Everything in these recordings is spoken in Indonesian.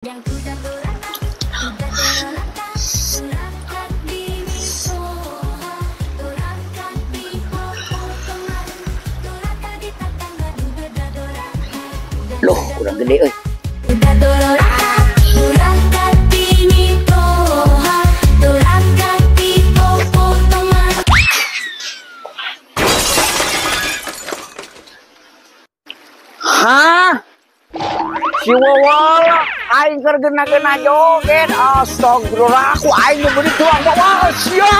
Loh, kurang gede euy. Hah? Si Wawala aing keur geuna-geuna joget. Astagfirullah, aku aing beureut tuang Wawala sia.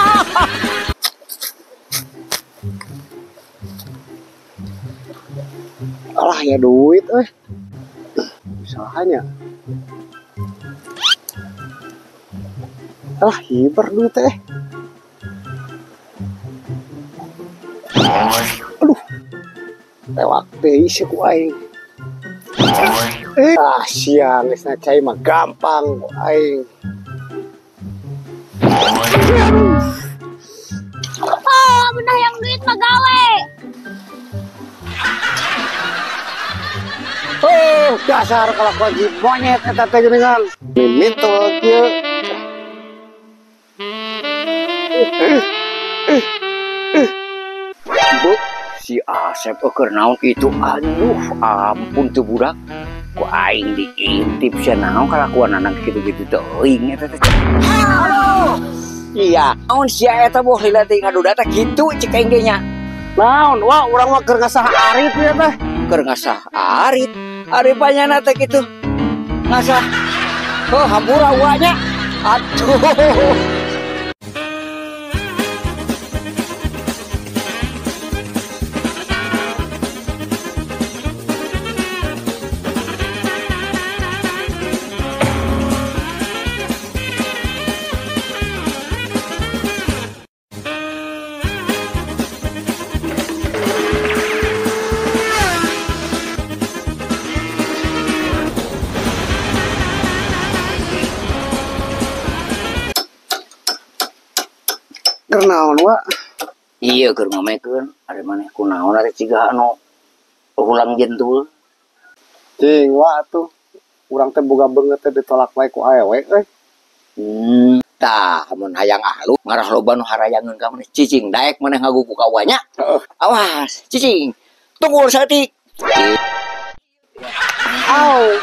Alah ya duit usahanya. Alah hiber duit Aduh. Lewat deui si ku aing. Sian geus cai mah gampang ku aing. Oh, bener yang duit mah gawe. Oh, dasar kelakuan si monyet eta teh geuningan. Mimito kieu. Bu, si Asep keur naon itu? Aduh, ampun tuh budak. Ku aing diintip sia naon kalakuan anak kitu-kitu teuing eta teh. Halo. Iya, naon sia eta boh lila teh ngaduda teh kitu cek aing ge nya. Naon? Wah, urang mah keur ngasah arit ya teh. Keur ngasah arit. Aripanyana teh kitu. Ngasah. Oh, hampura uanya. Aduh. Keur naon wa? Iya keur ngamekeun ari maneh kunaon ari ciga anu ulang jentul. Cing wa atuh. Urang teh boga beungeut teh ditolak wae ku awewe Tah mun hayang ahlu ngarah loba nu harayangeun ka maneh cicing daek maneh ngagugu ka wanya. Awas, cicing. Tunggu saeutik. Au.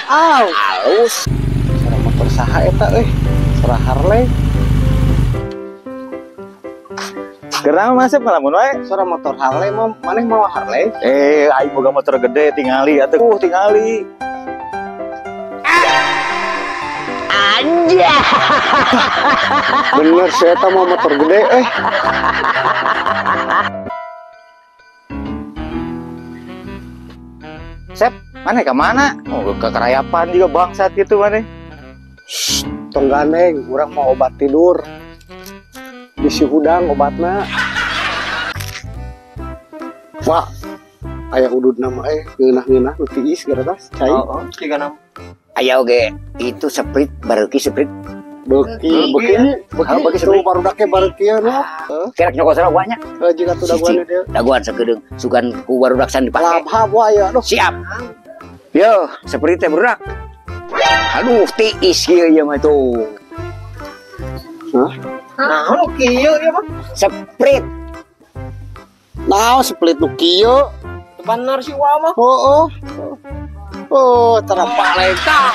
Au. Alus. Sora motor saha eta Sora Harley. Gerang masuk ngalamun wae. Sora motor Harley mah maneh mau Harley. Aing boga motor gede tingali atuh tingali. Anja. Bener sih eta mau motor gede Sep, maneh ka mana? Oh, ke kerayapan juga bangsat gitu maneh. Tong gandeng, urang mau obat tidur. Bisi hudang obatna. Wah, aya hududna mah ngeunah-ngeunah nu tiis garatas cai. Ciga nam. Aya oge itu sprite bareuki sprite. Beuki itu barudake bareukian Kerek nyokot sarua wanya. jika tuh daguan dia. Daguan sakedeung sugan ku barudak san dipake. Labhab wae aduh. Siap. Yo, sprite barudak. Aduh, tiis kieu ieu mah tuh. Hah? Naon kieu ieu mah? Sprite. Naon split nu kieu? Bener si wa mah. Oh, terapaleka.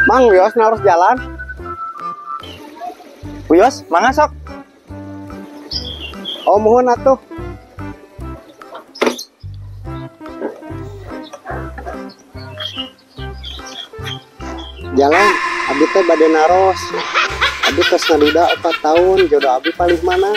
Mang Wios harus jalan. Wios, mangga sok. Oh, mohon atuh. Jalan, abi teh bade naros. Abi tos ngaduda 4 tahun, jodoh abi paling mana?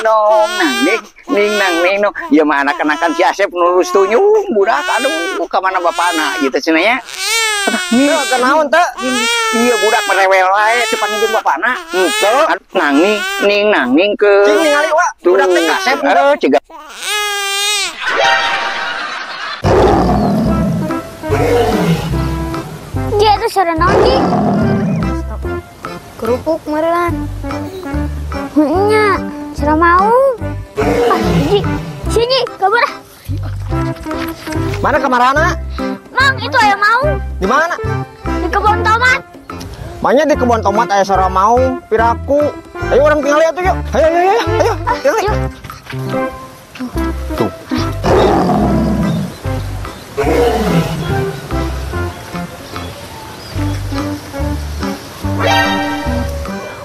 nong nang ya mah anak-anakan si Asep nulus tunyung budak aduh ka mana bapana ieu teh cenah nya Nih, kenaon teh? iya budak merewel wae teu panggilkeun bapana henteu nang ning ke Cing ningali wa, budak teh Asep. cegah Dia tuh sore nonji. Kerupuk meureun. Nya, sira mau. Ji, sini, kabar. Mana kamarana? Mang, itu ayam mau Di mana? di kebun tomat. Banyak di kebun tomat aya sora mau, piraku. Ayo orang tinggal lihat tuh yuk. Ayo. Yuk. Tuh.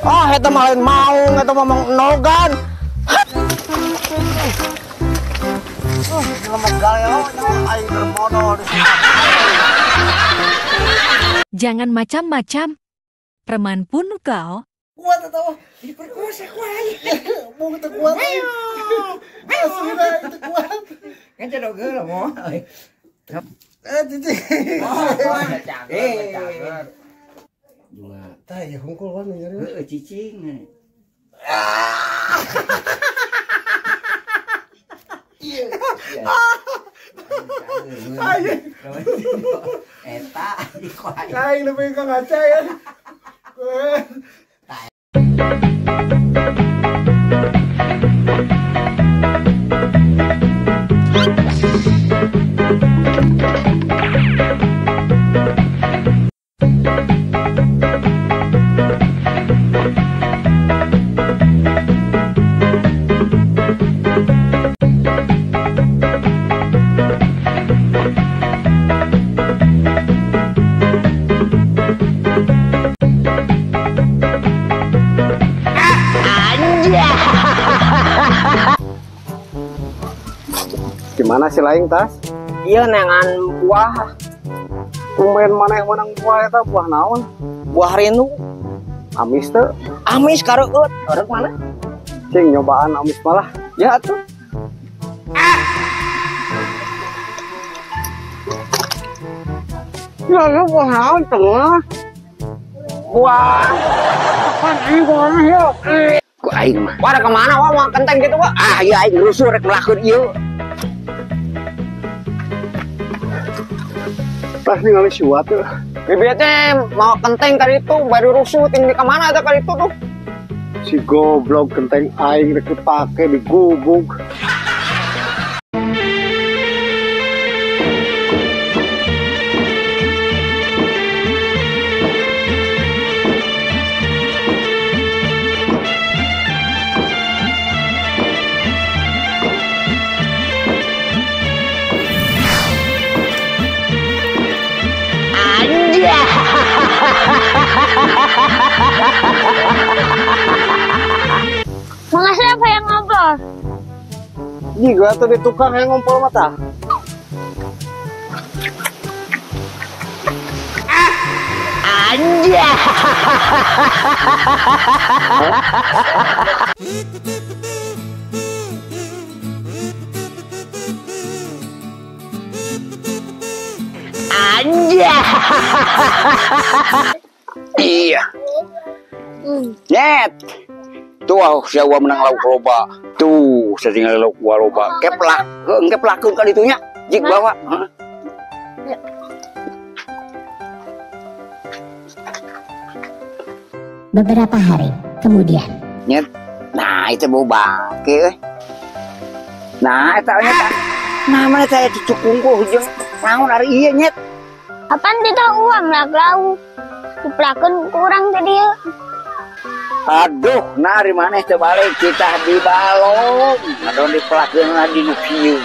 Oh, eta mah lain maung, eta mah nogan. Jangan macam-macam. Preman pun kau. Kuat atau diperkosa kuat. Mau kita kuat. Ayo. Sudah itu kuat. Kan jadi geus mau. Cici. Tah ya hungkul wan nyari. cicing eta Kain lebih ke ngaca ya. Gimana si laing tas? Iya nengan buah. Kumain maneh menang buah eta buah naon? Buah rindu. Amis teh. Amis kareueut. Arek mana? Cing nyobaan amis malah. Ya atuh. Ya buah naon tengah. Buah. Apaan ini buahnya ya? ku aing mah Wah, kemana wah mau kenteng gitu wah? ieu aing rusuh rek melakeun ieu Tas ningali si Wat tuh. Bibi teh mau kenteng kali itu baru rusuh tinggi ke mana ada kali itu tuh. Si goblok kenteng aing rek dipake digubuk. Mengasih apa yang ngobrol? Jiga tuh di tukang yang ngompol mata. iya net tuh siapa menang lauk loba tuh setinggal lauk loba keplakeun ka ditunya jik bawa Beberapa hari kemudian. nyet nah itu bau bangke nah eta nyet namanya saya cucukungku jeung naon ari ieu nyet Apaan kita uang lah lau? Diplakeun kurang tadi ya. aduh nari maneh teu balik kita di balong ngadon diplakeun di nu kieu